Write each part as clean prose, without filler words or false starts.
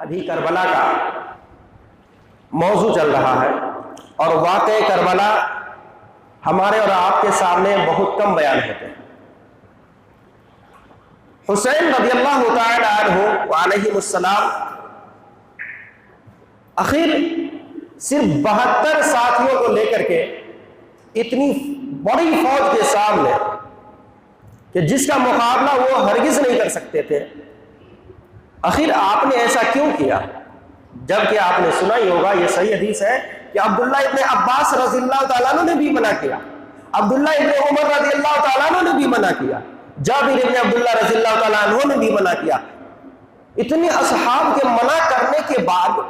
ابھی کربلا کا موضوع چل رہا ہے اور واقع کربلا ہمارے اور آپ کے سامنے بہت کم بیان ہوتے ہیں۔ حسین رضی اللہ تعالی عنہ علیہ السلام آخر صرف 72 ساتھیوں کو لے کر کے اتنی بڑی فوج کے سامنے کہ جس کا مقابلہ وہ ہرگز نہیں کر سکتے تھے، آخر آپ نے ایسا کیوں کیا؟ جبکہ آپ نے سنا ہی ہوگا، یہ صحیح حدیث ہے کہ عبداللہ ابن عباس رضی اللہ تعالیٰ عنہ نے بھی منع کیا، عبداللہ ابن عمر رضی اللہ تعالیٰ عنہ نے بھی منع کیا، جابر ابن عبداللہ رضی اللہ تعالیٰ عنہ نے بھی منع کیا۔ اتنے اصحاب کے منع کرنے کے بعد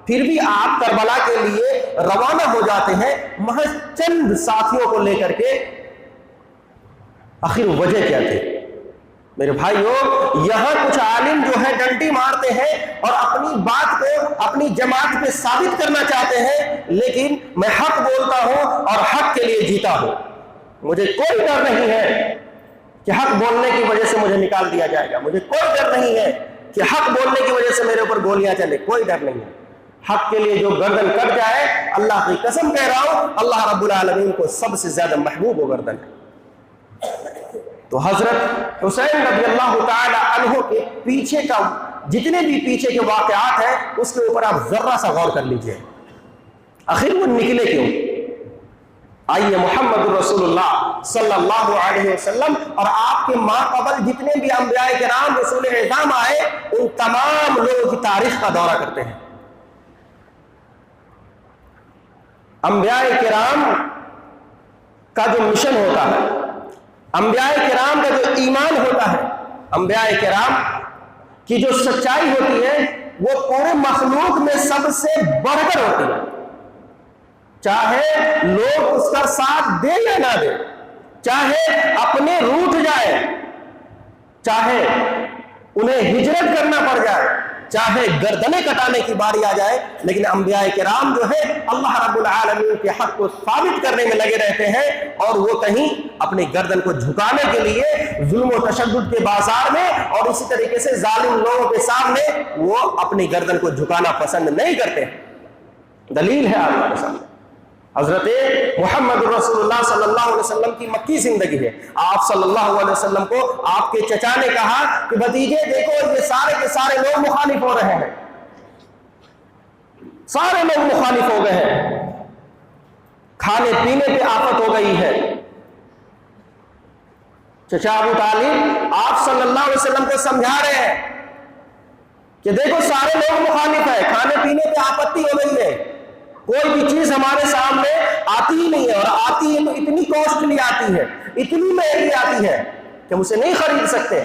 پھر بھی آپ کربلا کے لیے روانہ ہو جاتے ہیں محض چند ساتھیوں کو لے کر کے۔ آخر وجہ کیا تھی؟ میرے بھائیوں، یہاں کچھ عالم جو ہے ڈنڈی مارتے ہیں اور اپنی بات کو اپنی جماعت پہ ثابت کرنا چاہتے ہیں، لیکن میں حق بولتا ہوں اور حق کے لیے جیتا ہوں، مجھے کوئی ڈر نہیں ہے کہ حق بولنے کی وجہ سے مجھے نکال دیا جائے گا، مجھے کوئی ڈر نہیں ہے کہ حق بولنے کی وجہ سے میرے اوپر گولیاں چلے، کوئی ڈر نہیں ہے۔ حق کے لیے جو گردن کٹ جائے، اللہ کی قسم کہہ رہا ہوں، اللہ رب العالمین کو سب سے زیادہ محبوب وہ گردن ہے۔ تو حضرت حسین رضی اللہ تعالی عنہ کے پیچھے کا جتنے بھی پیچھے کے واقعات ہیں اس کے اوپر آپ ذرا سا غور کر لیجئے، آخر وہ نکلے کیوں؟ آئیے محمد رسول اللہ صلی اللہ علیہ وسلم اور آپ کے ماں قبل جتنے بھی انبیاء کرام رسول اعظام آئے، ان تمام لوگوں کی تاریخ کا دورہ کرتے ہیں۔ انبیاء کرام کا جو مشن ہوتا ہے، انبیاء کرام کا جو ایمان ہوتا ہے، انبیاء کرام کی جو سچائی ہوتی ہے، وہ پورے مخلوق میں سب سے بڑھ کر ہوتی ہے، چاہے لوگ اس کا ساتھ دے یا نہ دے، چاہے اپنے روٹھ جائے، چاہے انہیں ہجرت کرنا پڑ جائے، چاہے گردنیں کٹانے کی باری آ جائے، لیکن انبیاء کرام جو ہے اللہ رب العالمین کے حق کو ثابت کرنے میں لگے رہتے ہیں، اور وہ کہیں اپنی گردن کو جھکانے کے لیے ظلم و تشدد کے بازار میں اور اسی طریقے سے ظالم لوگوں کے سامنے وہ اپنی گردن کو جھکانا پسند نہیں کرتے۔ دلیل ہے آپ کے سامنے، حضرت محمد رسول اللہ صلی اللہ علیہ وسلم کی مکی زندگی ہے۔ آپ صلی اللہ علیہ وسلم کو آپ کے چچا نے کہا کہ بھتیجے دیکھو، یہ سارے کے سارے لوگ مخالف ہو رہے ہیں، سارے لوگ مخالف ہو گئے ہیں، کھانے پینے پہ آفت ہو گئی ہے۔ چچا ابو طالب آپ صلی اللہ علیہ وسلم کو سمجھا رہے ہیں کہ دیکھو سارے لوگ مخالف ہیں، کھانے پینے پہ آپتی ہو گئی ہے، کوئی بھی چیز ہمارے سامنے آتی ہی نہیں ہے، اور آتی ہے تو اتنی کاسٹلی آتی ہے، اتنی مہنگی آتی ہے کہ ہم اسے نہیں خرید سکتے۔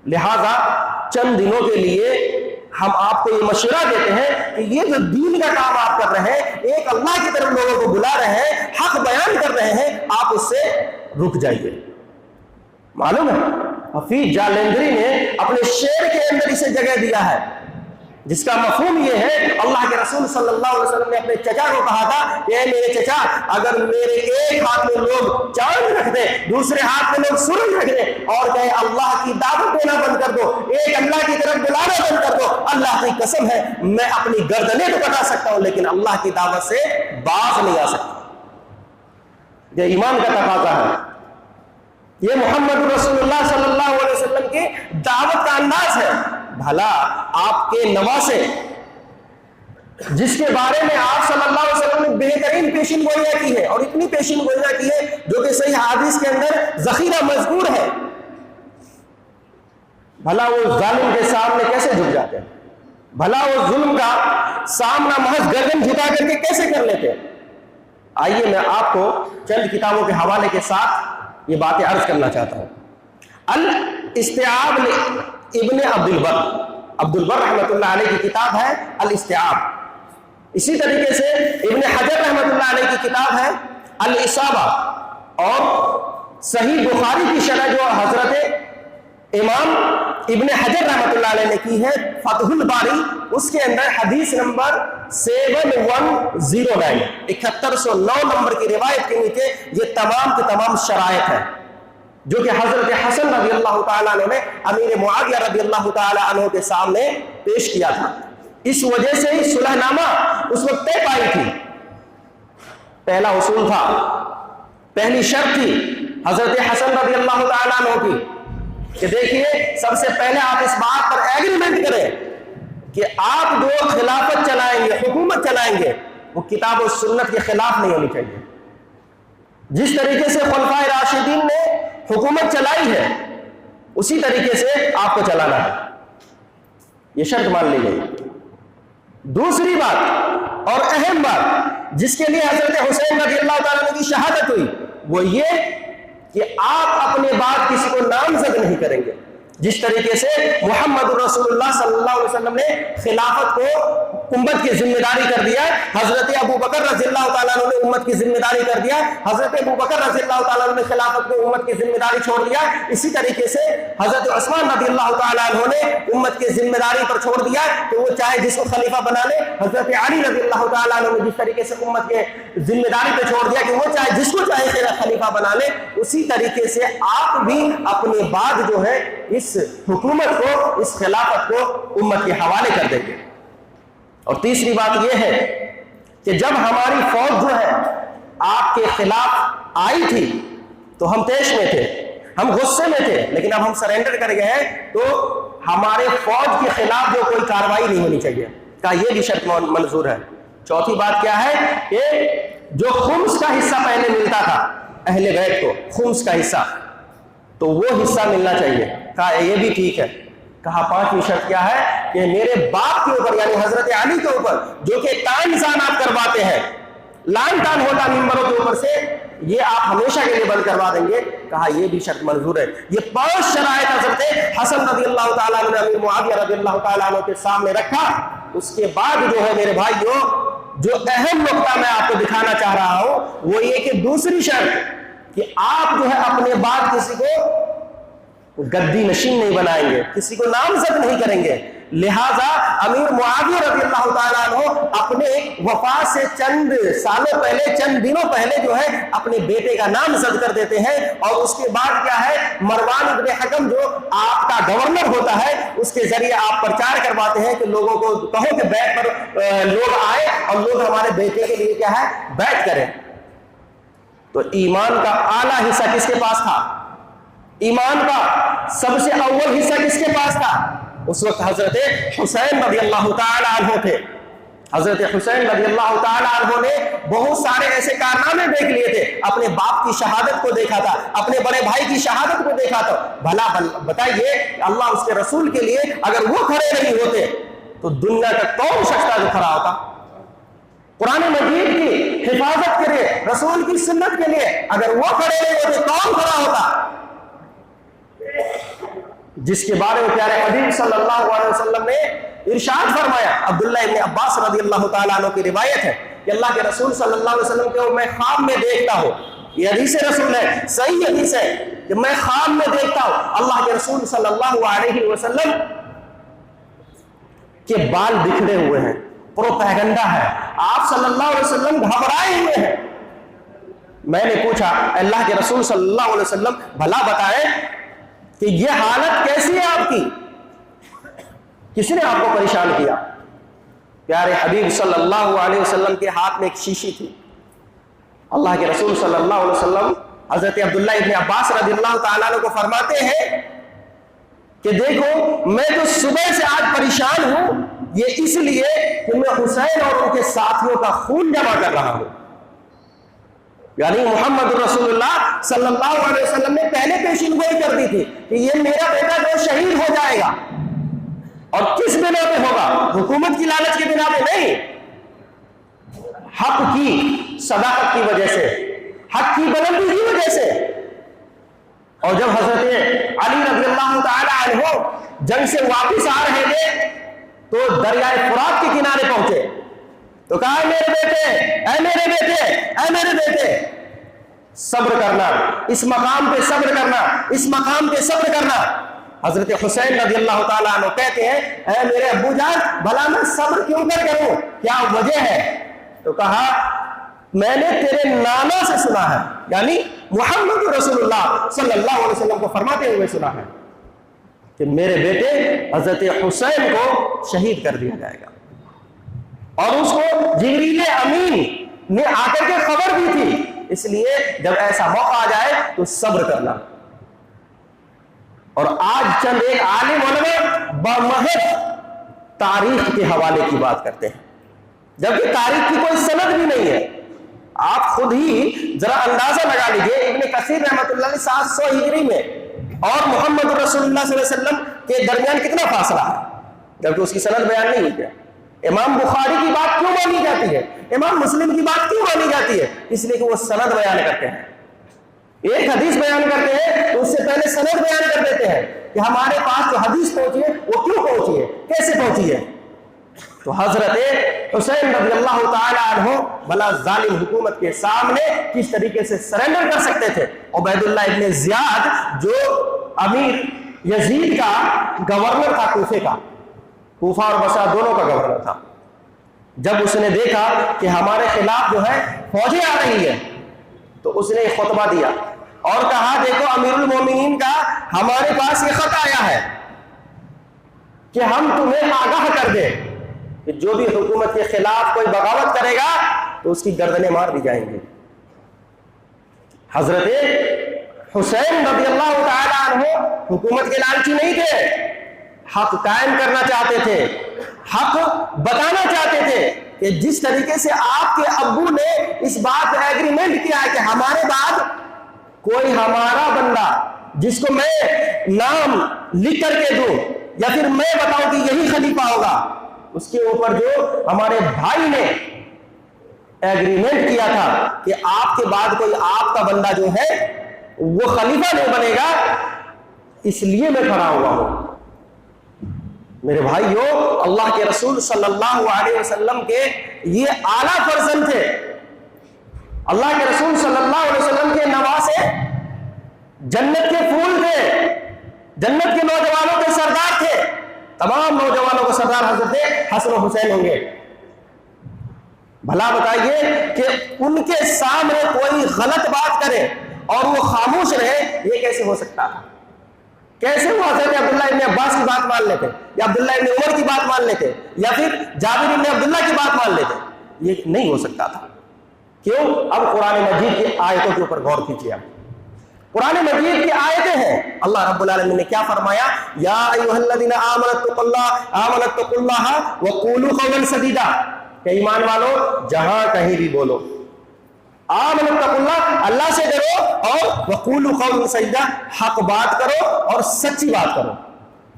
لہذا چند دنوں کے لیے ہم آپ کو یہ مشورہ دیتے ہیں کہ یہ جو دین کا کام آپ کر رہے ہیں، ایک اللہ کی طرف لوگوں کو بلا رہے ہیں، حق بیان کر رہے ہیں، آپ اس سے رک جائیے۔ معلوم ہے حفیظ جالندری نے اپنے شعر کے اندر اسے جگہ دیا ہے، جس کا مفہوم یہ ہے، اللہ کے رسول صلی اللہ علیہ وسلم نے اپنے چچا کو کہا تھا کہ اے میرے چچا، اگر میرے ایک ہاتھ میں لوگ چاند رکھ دیں، دوسرے ہاتھ میں لوگ سورج رکھ دیں اور کہیں اللہ کی دعوت دینا بند کر دو، ایک اللہ کی طرف بلانا بند کر دو، اللہ کی قسم ہے میں اپنی گردنیں تو کٹا سکتا ہوں لیکن اللہ کی دعوت سے باز نہیں آ سکتا۔ یہ ایمان کا تقاضا ہے، یہ محمد رسول اللہ صلی اللہ علیہ وسلم کی دعوت کا انداز ہے۔ بھلا آپ کے نواسے جس کے بارے میں آپ صلی اللہ علیہ وسلم نے بہترین پیشین گوئیاں کی ہے، اور اتنی پیشین گوئیاں کی ہے جو کہ صحیح حدیث کے اندر ذخیرہ مذکور ہے، بھلا وہ ظالم کے سامنے کیسے جھک جاتے ہیں؟ بھلا وہ ظلم کا سامنا محض گردن جھکا کر کے کیسے کر لیتے ہیں؟ آئیے میں آپ کو چند کتابوں کے حوالے کے ساتھ یہ باتیں عرض کرنا چاہتا ہوں۔ الاستیعاب ابن عبد البر رحمۃ اللہ علیہ کی کتاب ہے الاستیعاب، اسی طریقے سے ابن حجر رحمۃ اللہ علیہ کی کتاب ہے الاصابہ، اور صحیح بخاری کی شرح جو حضرت امام ابن حجر رحمۃ اللہ علیہ نے کی ہے فتح الباری، اس کے اندر حدیث نمبر 7109 7109 نمبر کی روایت کے نیچے یہ تمام کے تمام شرائط ہیں جو کہ حضرت حسن رضی اللہ تعالیٰ عنہ نے امیر معاویہ رضی اللہ تعالیٰ عنہ کے سامنے پیش کیا تھا۔ اس وجہ سے ہی صلح نامہ اس وقت طے پائی تھی. پہلا اصول تھا، پہلی شرط تھی حضرت حسن رضی اللہ تعالیٰ عنہ کی کہ دیکھیے سب سے پہلے آپ اس بات پر ایگریمنٹ کریں کہ آپ جو خلافت چلائیں گے، حکومت چلائیں گے، وہ کتاب و سنت کے خلاف نہیں ہونی چاہیے. جس طریقے سے خلفائے راشدین نے حکومت چلائی ہے اسی طریقے سے آپ کو چلانا ہے. یہ شرط مان لی گئی. دوسری بات اور اہم بات جس کے لیے حضرت حسین رضی اللہ تعالیٰ عنہ کی شہادت ہوئی وہ یہ کہ آپ اپنے بعد کسی کو نامزد نہیں کریں گے. جس طریقے سے محمد رسول اللہ صلی اللہ علیہ وسلم نے خلافت کو امت کی ذمہ داری کر دیا، حضرت ابو بکر رضی اللہ تعالیٰ عنہ نے امت کی ذمہ داری کر دیا، حضرت ابو بکر رضی اللہ تعالیٰ عنہ نے خلافت کو امت کی ذمہ داری چھوڑ دیا. اسی طریقے سے حضرت عثمان رضی اللہ تعالیٰ عنہ نے امت کی ذمہ داری پر چھوڑ دیا کہ وہ چاہے جس کو خلیفہ بنا لے. حضرت علی رضی اللہ تعالیٰ عنہ نے جس طریقے سے امت کے ذمہ داری پہ چھوڑ دیا کہ وہ چاہے جس کو چاہے خلیفہ بنا لے، اسی طریقے سے آپ بھی اپنے بعد جو ہے اس حکومت کو، اس خلافت کو امت کے حوالے کر دیں گے. اور تیسری بات یہ ہے کہ جب ہماری فوج جو ہے آپ کے خلاف آئی تھی تو ہم طیش میں تھے، ہم غصے میں تھے، لیکن اب ہم سرنڈر کر گئے ہیں تو ہمارے فوج کے خلاف جو کوئی کارروائی نہیں ہونی چاہیے. کہا یہ بھی شرط منظور ہے. چوتھی بات کیا ہے کہ جو خمس کا حصہ پہلے ملتا تھا اہل بیت کو، خمس کا حصہ، تو وہ حصہ ملنا چاہیے. کہا یہ بھی ٹھیک ہے. کہا پانچویں شرط کیا ہے کہ میرے باپ کے اوپر یعنی حضرت علی کے اوپر جو کہ تان زان آپ کرواتے ہیں، لان تان ہوتا ممبروں کے اوپر سے، یہ آپ ہمیشہ کے لیے بند کروا دیں گے. کہا یہ بھی شرط منظور ہے. یہ 5 شرائط حضرت حسن رضی اللہ تعالیٰ عنہ نے امیر معاویہ رضی اللہ تعالیٰ عنہ کے سامنے رکھا. اس کے بعد جو ہے میرے بھائیوں، جو اہم نقطہ میں آپ کو دکھانا چاہ رہا ہوں وہ یہ کہ دوسری شرط کہ آپ جو ہے اپنے بعد کسی کو گدی نشین نہیں بنائیں گے، کسی کو نامزد نہیں کریں گے. لہذا امیر معاویہ رضی اللہ تعالیٰ عنہ اپنے وفات سے چند سالوں پہلے، چند دنوں پہلے جو ہے اپنے بیٹے کا نامزد کر دیتے ہیں. اور اس کے بعد کیا ہے، مروان ابن حکم جو آپ کا گورنر ہوتا ہے اس کے ذریعے آپ پرچار کرواتے ہیں کہ لوگوں کو کہو کہ بیعت پر لوگ آئے اور لوگ ہمارے بیٹے کے لیے کیا ہے بیعت کریں. تو ایمان کا اعلیٰ حصہ کس کے پاس تھا؟ ایمان کا سب سے اول حصہ کس کے پاس تھا؟ اس وقت حضرت حسین رضی اللہ تعالی عنہ تھے. حضرت حسین رضی اللہ تعالی عنہ نے بہت سارے ایسے کارنامے دیکھ لیے تھے. اپنے باپ کی شہادت کو دیکھا تھا، اپنے بڑے بھائی کی شہادت کو دیکھا تھا. بھلا بتائیے اللہ اس کے رسول کے لیے اگر وہ کھڑے نہیں ہوتے تو دنیا کا کون شخص تھا جو کھڑا ہوتا؟ قرآن مجید کی حفاظت کے لیے، رسول کی سنت کے لیے اگر وہ کھڑے نہیں ہوتے کون کھڑا ہوتا؟ جس کے بارے میں پیارے حبیب صلی اللہ علیہ وسلم نے ارشاد فرمایا. عبداللہ ابن عباس رضی اللہ تعالیٰ عنہ کی روایت ہے کہ اللہ کے رسول صلی اللہ علیہ وسلم کو میں خواب میں دیکھتا ہوں. یہ حدیث رسول ہے، صحیح حدیث ہے کہ میں خواب میں دیکھتا ہوں اللہ کے رسول صلی اللہ علیہ وسلم کے بال بکھرے ہوئے ہیں، پروپیگنڈا ہے، آپ صلی اللہ علیہ وسلم گھبرائے ہوئے ہیں. میں نے پوچھا اللہ کے رسول صلی اللہ علیہ وسلم بھلا بتائیں کہ یہ حالت کیسی ہے آپ کی، کس نے آپ کو پریشان کیا؟ پیارے حبیب صلی اللہ علیہ وسلم کے ہاتھ میں ایک شیشی تھی. اللہ کے رسول صلی اللہ علیہ وسلم حضرت عبداللہ ابن عباس رضی اللہ تعالیٰ عنہ کو فرماتے ہیں کہ دیکھو میں تو صبح سے آج پریشان ہوں، یہ اس لیے کہ میں حسین اور ان کے ساتھیوں کا خون جمع کر رہا ہوں. یعنی محمد رسول اللہ صلی اللہ علیہ وسلم نے پہلے پیشین گوئی کر دی تھی کہ یہ میرا بیٹا جو شہید ہو جائے گا. اور کس بنا پہ ہوگا؟ حکومت کی لالچ کی بنا پہ نہیں، حق کی صداقت کی وجہ سے، حق کی بلندی کی وجہ سے. اور جب حضرت علی رضی اللہ تعالی عنہ جنگ سے واپس آ رہے تھے تو دریائے فرات کے کنارے پہنچے تو کہا اے میرے بیٹے، اے میرے بیٹے، اے میرے بیٹے، صبر کرنا، اس مقام پہ صبر کرنا، اس مقام پہ صبر کرنا. حضرت حسین رضی اللہ تعالیٰ عنہ کہتے ہیں اے میرے ابو جان بھلا میں صبر کیوں کر کروں، کیا وجہ ہے؟ تو کہا میں نے تیرے نانا سے سنا ہے، یعنی محمد رسول اللہ صلی اللہ علیہ وسلم کو فرماتے ہوئے سنا ہے کہ میرے بیٹے حضرت حسین کو شہید کر دیا جائے گا. اور اس کو جبریل امین نے آ کر کے خبر دی تھی. اس لیے جب ایسا موقع آ جائے تو صبر کرنا. اور آج چند ایک عالم علماء بمحض تاریخ کے حوالے کی بات کرتے ہیں، جبکہ تاریخ کی کوئی سند بھی نہیں ہے. آپ خود ہی ذرا اندازہ لگا لیجئے، ابن کثیر رحمۃ اللہ علیہ 700 ہجری میں اور محمد رسول اللہ صلی اللہ علیہ وسلم کے درمیان کتنا فاصلہ ہے، جبکہ اس کی سند بیان نہیں ہوئی ہے. امام بخاری کی بات کیوں مانی جاتی ہے، امام مسلم کی بات کیوں مانی جاتی ہے؟ اس لیے کہ وہ سند بیان کرتے ہیں. ایک حدیث بیان کرتے ہیں تو اس سے پہلے سند بیان کر دیتے ہیں کہ ہمارے پاس جو حدیث پہنچی ہے وہ کیوں پہنچی ہے، کیسے پہنچی ہے. تو حضرت حسین رضی اللہ تعالی عنہ بلا ظالم حکومت کے سامنے کس طریقے سے سرنڈر کر سکتے تھے. عبید اللہ ابن زیاد جو امیر یزید کا گورنر تھا، کوفے کا، کوفہ اور بصرہ دونوں کا گورنر تھا، جب اس نے دیکھا کہ ہمارے خلاف جو ہے فوجیں آ رہی ہیں تو اس نے ایک خطبہ دیا اور کہا دیکھو امیر المومنین کا ہمارے پاس یہ خط آیا ہے کہ ہم تمہیں آگاہ کر دیں کہ جو بھی حکومت کے خلاف کوئی بغاوت کرے گا تو اس کی گردنیں مار دی جائیں گی. حضرت حسین رضی اللہ تعالی عنہ حکومت کے لالچی نہیں تھے، حق قائم کرنا چاہتے تھے، حق بتانا چاہتے تھے کہ جس طریقے سے آپ کے ابو نے اس بات پہ ایگریمنٹ کیا ہے کہ ہمارے بعد کوئی ہمارا بندہ جس کو میں نام لکھ کر کے دوں یا پھر میں بتاؤں کہ یہی خلیفہ ہوگا، اس کے اوپر جو ہمارے بھائی نے ایگریمنٹ کیا تھا کہ آپ کے بعد کوئی آپ کا بندہ جو ہے وہ خلیفہ نہیں بنے گا، اس لیے میں کھڑا ہوا ہوں. میرے بھائیو، اللہ کے رسول صلی اللہ علیہ وسلم کے یہ اعلیٰ فرزند تھے، اللہ کے رسول صلی اللہ علیہ وسلم کے نواسے، جنت کے پھول تھے، جنت کے نوجوانوں کے سردار تھے. تمام نوجوانوں کا سردار حضرت حسن و حسین ہوں گے. بھلا بتائیے کہ ان کے سامنے کوئی غلط بات کرے اور وہ خاموش رہے، یہ کیسے ہو سکتا تھا؟ کیسے وہ حضرت عبداللہ ابن عباس کی بات مان لیتے یا عبداللہ ابن عمر کی بات مان لیتے یا پھر جابر ابن عبداللہ کی بات مان لیتے؟ یہ نہیں ہو سکتا تھا. کیوں؟ اب قرآن مجید کی آیتوں کے اوپر غور کیجیے. اب قرآن مجید کی آیتیں ہیں، اللہ رب العالمین نے کیا فرمایا؟ یا ایھا الذین آمنوا اتقوا اللہ وقولوا قولا سدیدا، کہ ایمان والو جہاں کہیں بھی بولو، آمنوا اتقوا اللہ، اللہ سے ڈرو، اور وقولوا قولا سدیدا، حق بات کرو اور سچی بات کرو.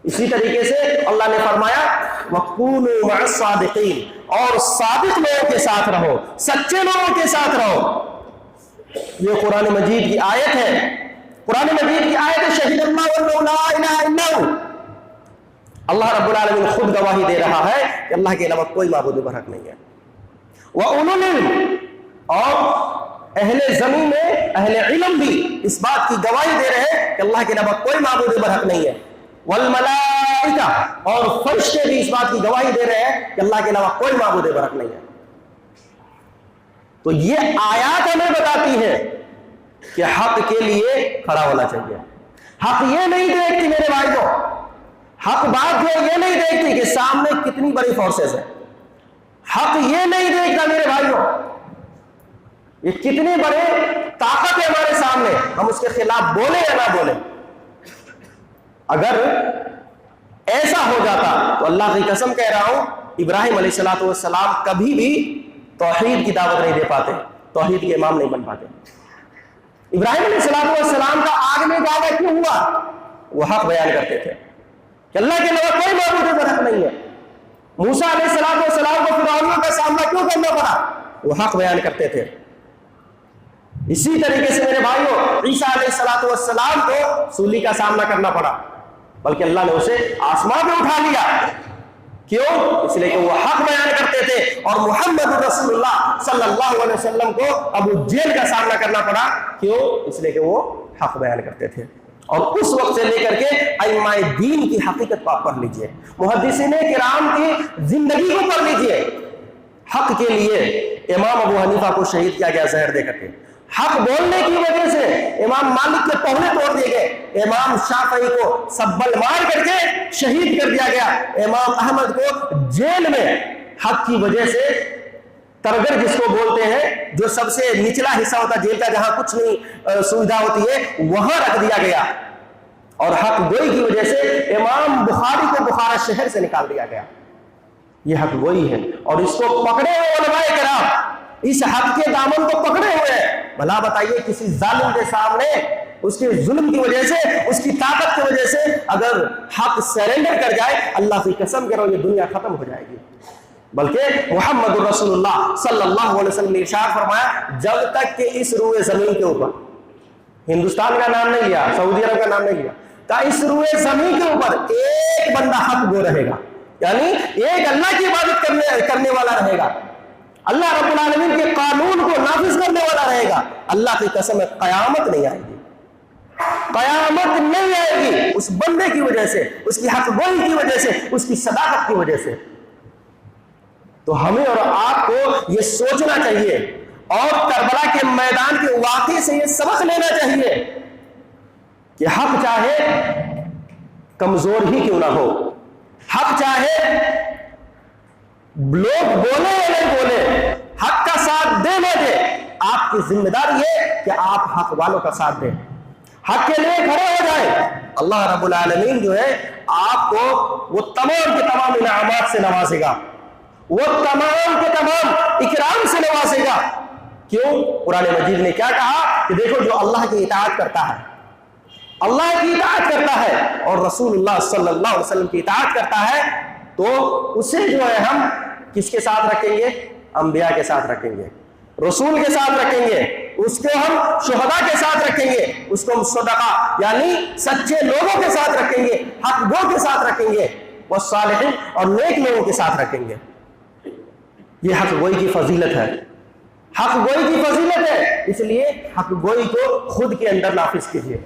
اسی طریقے سے اللہ نے فرمایا وقولوا مع الصادقین، اور صادق لوگوں کے ساتھ رہو، سچے لوگوں کے ساتھ رہو. یہ قرآن مجید کی آیت ہے. قرآن مجید کی آیت شہید اللہ انہ لا الہ الا ہو، اللہ رب العالمین خود گواہی دے رہا ہے کہ اللہ کے علاوہ کوئی معبود برحق نہیں ہے. وَأُولُو الْعِلْمِ، اور اہل زمین میں اہل علم بھی اس بات کی گواہی دے رہے ہیں کہ اللہ کے علاوہ کوئی معبود برحق نہیں ہے. والملائکہ، اور فرشتے بھی اس بات کی گواہی دے رہے ہیں کہ اللہ کے علاوہ کوئی معبود برحق نہیں ہے. تو یہ آیات ہمیں بتاتی ہے کہ حق کے لیے کھڑا ہونا چاہیے. حق یہ نہیں دیکھتی میرے بھائیوں، حق بات جو یہ نہیں دیکھتی کہ سامنے کتنی بڑی فورسز ہیں. حق یہ نہیں دیکھتا میرے بھائیوں یہ کتنے بڑے طاقت ہے ہمارے سامنے، ہم اس کے خلاف بولیں یا نہ بولیں. اگر ایسا ہو جاتا تو اللہ کی قسم کہہ رہا ہوں، ابراہیم علیہ السلام کبھی بھی توحید کی دعوت نہیں دے پاتے، توحید کے امام نہیں بن پاتے. ابراہیم علیہ السلام کا آگ میں دعویٰ کیوں ہوا؟ وہ حق بیان کرتے تھے کہ اللہ کے علاوہ کوئی معبود برحق نہیں ہے. موسیٰ علیہ السلام کو فرعونیوں کا سامنا کیوں کرنا پڑا؟ وہ حق بیان کرتے تھے. اسی طریقے سے میرے بھائیوں، عیسیٰ علیہ السلام کو سولی کا سامنا کرنا پڑا، بلکہ اللہ نے اسے آسمان میں اٹھا لیا. کیوں؟ اس لیے کہ وہ حق بیان کرتے تھے. اور محمد رسول اللہ صلی اللہ علیہ وسلم کو ابو جہل کا سامنا کرنا پڑا. کیوں؟ اس لیے کہ وہ حق بیان کرتے تھے. اور اس وقت سے لے کر کے ائمہ دین کی حقیقت کو آپ پڑھ لیجئے، محدثین کرام کی زندگی کو پڑھ لیجئے. حق کے لیے امام ابو حنیفہ کو شہید کیا گیا زہر دے کر کے. حق بولنے کی وجہ سے امام مالک کے پہلے توڑ دیے گئے. امام شافعی کو سبل مار کر کے شہید کر دیا گیا. امام احمد کو جیل میں حق کی وجہ سے ترگر جس کو بولتے ہیں، جو سب سے نچلا حصہ ہوتا ہے جیل کا، جہاں کچھ نہیں سویدھا ہوتی ہے، وہاں رکھ دیا گیا، اور حق گوئی کی وجہ سے امام بخاری کو بخارا شہر سے نکال دیا گیا۔ یہ حق گوئی ہے، اور اس کو پکڑے ہوئے علماء کرام اس حق کے دامن کو پکڑے ہوئے ہیں۔ بھلا بتائیے کسی ظالم کے سامنے اس کے ظلم کی وجہ سے، اس کی طاقت کی وجہ سے اگر حق سرنڈر کر جائے، اللہ کی قسم کرو یہ دنیا ختم ہو جائے گی۔ بلکہ محمد رسول اللہ صلی اللہ علیہ وسلم نے ارشاد فرمایا، جب تک کہ اس روئے زمین کے اوپر، ہندوستان کا نام نہیں لیا، سعودی عرب کا نام نہیں لیا، کہ اس روئے زمین کے اوپر ایک بندہ حق گو رہے گا، یعنی ایک اللہ کی عبادت کرنے والا رہے گا، اللہ رب العالمین کے قانون کو نافذ کرنے والا رہے گا، اللہ کی قسم ہے قیامت نہیں آئے گی، قیامت نہیں آئے گی اس بندے کی وجہ سے، اس کی حق گوئی کی وجہ سے، اس کی صداقت کی وجہ سے۔ تو ہمیں اور آپ کو یہ سوچنا چاہیے، اور کربلا کے میدان کے واقعے سے یہ سبق لینا چاہیے کہ حق چاہے کمزور ہی کیوں نہ ہو، حق چاہے لوگ بولے یا نہیں بولے، حق کا ساتھ دے نہ دے، آپ کی ذمہ داری ہے کہ آپ حق والوں کا ساتھ دیں، حق کے لیے کھڑے ہو جائیں۔ اللہ رب العالمین جو ہے آپ کو وہ تمام کے تمام انعامات سے نوازے گا، وہ تمام کے تمام اکرام سے نوازے گا۔ کیوں؟ قرآن مجید نے کیا کہا کہ دیکھو جو اللہ کی اطاعت کرتا ہے، اللہ کی اطاعت کرتا ہے اور رسول اللہ صلی اللہ علیہ وسلم کی اطاعت کرتا ہے، تو اسے جو ہے ہم کس کے ساتھ رکھیں گے؟ انبیاء کے ساتھ رکھیں گے، رسول کے ساتھ رکھیں گے، اس کو ہم شہداء کے ساتھ رکھیں گے، اس کو ہم صدقاء یعنی سچے لوگوں کے ساتھ رکھیں گے، حق گو کے ساتھ رکھیں گے، والصالحین اور نیک لوگوں کے ساتھ رکھیں گے۔ یہ حق گوئی کی فضیلت ہے، حق گوئی کی فضیلت ہے، اس لیے حق گوئی کو خود کے اندر نافذ کیجیے۔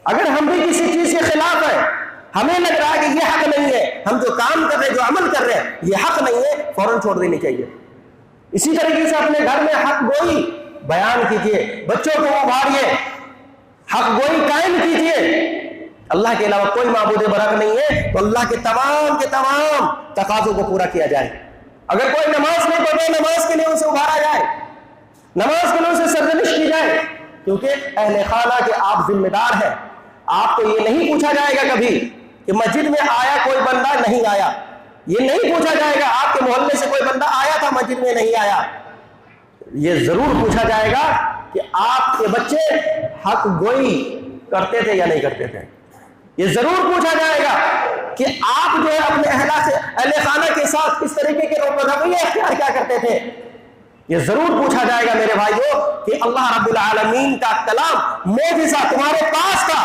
اگر ہم بھی کسی چیز کے خلاف ہیں، ہمیں لگ رہا ہے کہ یہ حق نہیں ہے، ہم جو کام کر رہے ہیں، جو عمل کر رہے ہیں یہ حق نہیں ہے، فوراً چھوڑ دینی چاہیے۔ اسی طریقے سے اپنے گھر میں حق گوئی بیان کیجیے، بچوں کو ابھاریے، حق گوئی قائم کیجیے۔ اللہ کے علاوہ کوئی معبود برحق نہیں ہے، تو اللہ کے تمام تقاضوں کو پورا کیا جائے۔ اگر کوئی نماز نہیں پڑھے، نماز کے لیے اسے ابھارا جائے، نماز کے لیے اسے سرزنش کی جائے، کیونکہ اہل خانہ کے آپ ذمہ دار ہیں۔ آپ کو یہ نہیں پوچھا جائے گا کبھی کہ مسجد میں آیا کوئی بندہ نہیں آیا، یہ نہیں پوچھا جائے گا آپ کے محلے سے کوئی بندہ آیا تھا مسجد میں نہیں آیا، یہ ضرور پوچھا جائے گا کہ آپ کے بچے حق گوئی کرتے تھے یا نہیں کرتے تھے، یہ ضرور پوچھا جائے گا کہ آپ جو ہے اپنے اہل خانہ کے ساتھ کس طریقے کے رویے اختیار کیا کرتے تھے، یہ ضرور پوچھا جائے گا میرے بھائیوں کہ اللہ رب العالمین کا کلام معجزہ تمہارے پاس تھا،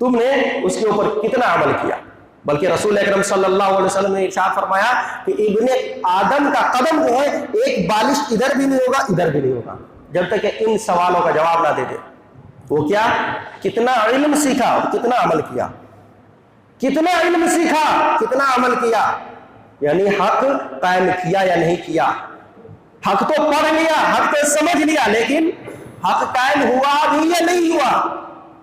تم نے اس کے اوپر کتنا عمل کیا۔ بلکہ رسول اکرم صلی اللہ علیہ وسلم نے ارشاد فرمایا کہ ابن آدم کا قدم جو ہے ایک بالش ادھر بھی نہیں ہوگا ادھر بھی نہیں ہوگا جب تک کہ ان سوالوں کا جواب نہ دے دے۔ وہ کیا؟ کتنا علم سیکھا اور کتنا عمل کیا، کتنا علم سیکھا کتنا عمل کیا، یعنی حق قائم کیا یا نہیں کیا۔ حق تو پڑھ لیا، حق تو سمجھ لیا، لیکن حق قائم ہوا بھی یا نہیں ہوا،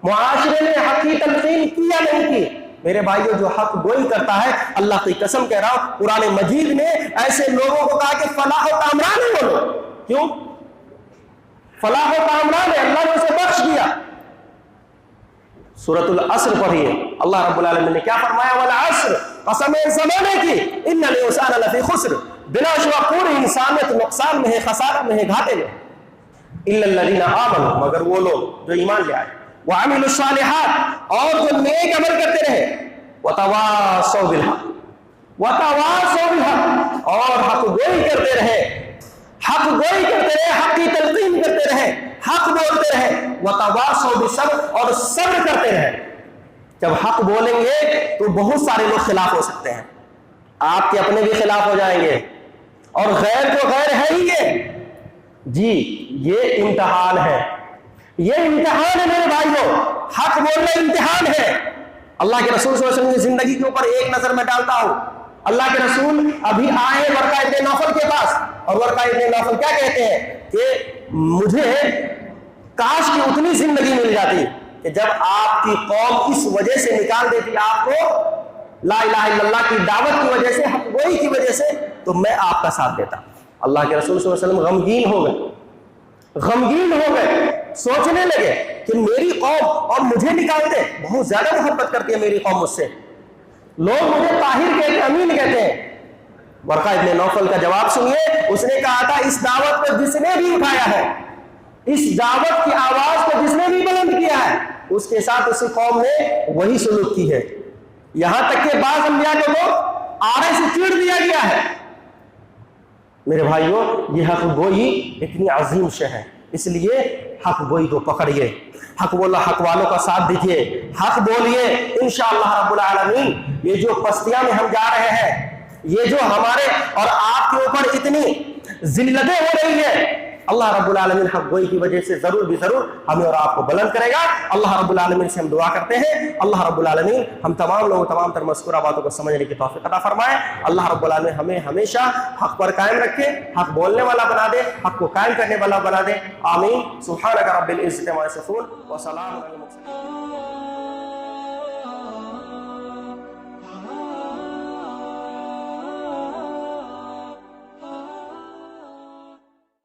معاشرے نے حق کی تلقین کی یا نہیں کی۔ میرے بھائیو جو حق گوئی کرتا ہے، اللہ کی قسم کہہ رہا ہوں، قرآن مجید نے ایسے لوگوں کو کہا کہ فلاح و کامران ہے وہ لوگ۔ کیوں؟ فلاح و کامران ہے، اللہ نے اسے بخش دیا۔ سورۃ العصر پڑھیے، اللہ رب العالمین نے کیا فرمایا؟ والعصر، قسم زمانے کی، ان الانسان لفی خسر، بلا شبہ پوری انسانیت نقصان میں ہے، خسارہ میں ہے، گھاٹے میں۔ الا الذین آمنوا، مگر وہ لوگ جو ایمان لے آئے، وعملوا الصالحات، اور جو نیک عمل کرتے رہے، وتواصوا بالحق، وتواصوا بالحق، اور حق گوئی کرتے رہے، حق گوئی کرتے رہے، حق کی تلقین کرتے رہے، حق بولتے رہے، وتواصوا بالصبر، اور صبر کرتے رہے۔ جب حق بولیں گے تو بہت سارے لوگ خلاف ہو سکتے ہیں، آپ کے اپنے بھی خلاف ہو جائیں گے، اور غیر تو غیر ہے ہی یہ۔ جی یہ امتحان ہے، یہ امتحان ہے میرے بھائیوں، حق بولنا امتحان ہے۔ اللہ کے رسول صلی اللہ علیہ وسلم کی زندگی کے اوپر ایک نظر میں ڈالتا ہوں۔ اللہ کے رسول ابھی آئے ورقہ ابن نوفل کے پاس، اور ورقہ ابن نوفل کیا کہتے ہیں کہ مجھے کاش کی اتنی زندگی مل جاتی کہ جب آپ کی قوم اس وجہ سے نکال دیتی آپ کو لا الہ الا اللہ کی دعوت کی وجہ سے، حق گوئی کی وجہ سے، تو میں آپ کا ساتھ دیتا۔ اللہ کے رسول صلی اللہ علیہ وسلم غمگین ہو گئے، غمگین ہو گئے، سوچنے لگے کہ میری قوم اور مجھے نکالتے، بہت زیادہ محبت کرتی ہے میری قوم مجھ سے، لوگ مجھے طاہر کہتے ہیں، امین کہتے ہیں۔ ورقہ ابن نوفل کا جواب سنیے، اس نے کہا تھا اس دعوت کو جس نے بھی اٹھایا ہے، اس دعوت کی آواز کو جس نے بھی بلند کیا ہے، اس کے ساتھ اسی قوم نے وہی سلوک کی ہے، یہاں تک کہ بعض انبیاء کو تو آڑے سے چیڑ دیا گیا ہے۔ میرے بھائیوں، یہ حق گوئی اتنی عظیم شے ہے، اس لیے حق گوئی کو پکڑیے، حق والوں کا ساتھ دیجیے، حق بولیے، انشاءاللہ رب العالمین یہ جو پستیاں میں ہم جا رہے ہیں، یہ جو ہمارے اور آپ کے اوپر اتنی ذلتیں ہو رہی ہیں، اللہ رب العالمین حق گوئی کی وجہ سے ضرور بھی ضرور ہمیں اور آپ کو بلند کرے گا۔ اللہ رب العالمین سے ہم دعا کرتے ہیں، اللہ رب العالمین ہم تمام لوگوں تمام تر مذکورہ باتوں کو سمجھنے کی توفیق عطا فرمائے۔ اللہ رب العالمین ہمیں ہمیشہ حق پر قائم رکھے، حق بولنے والا بنا دے، حق کو قائم کرنے والا بنا دے، آمین۔ سبحانک رب العزت عما یصفون وسلام علی المرسلین۔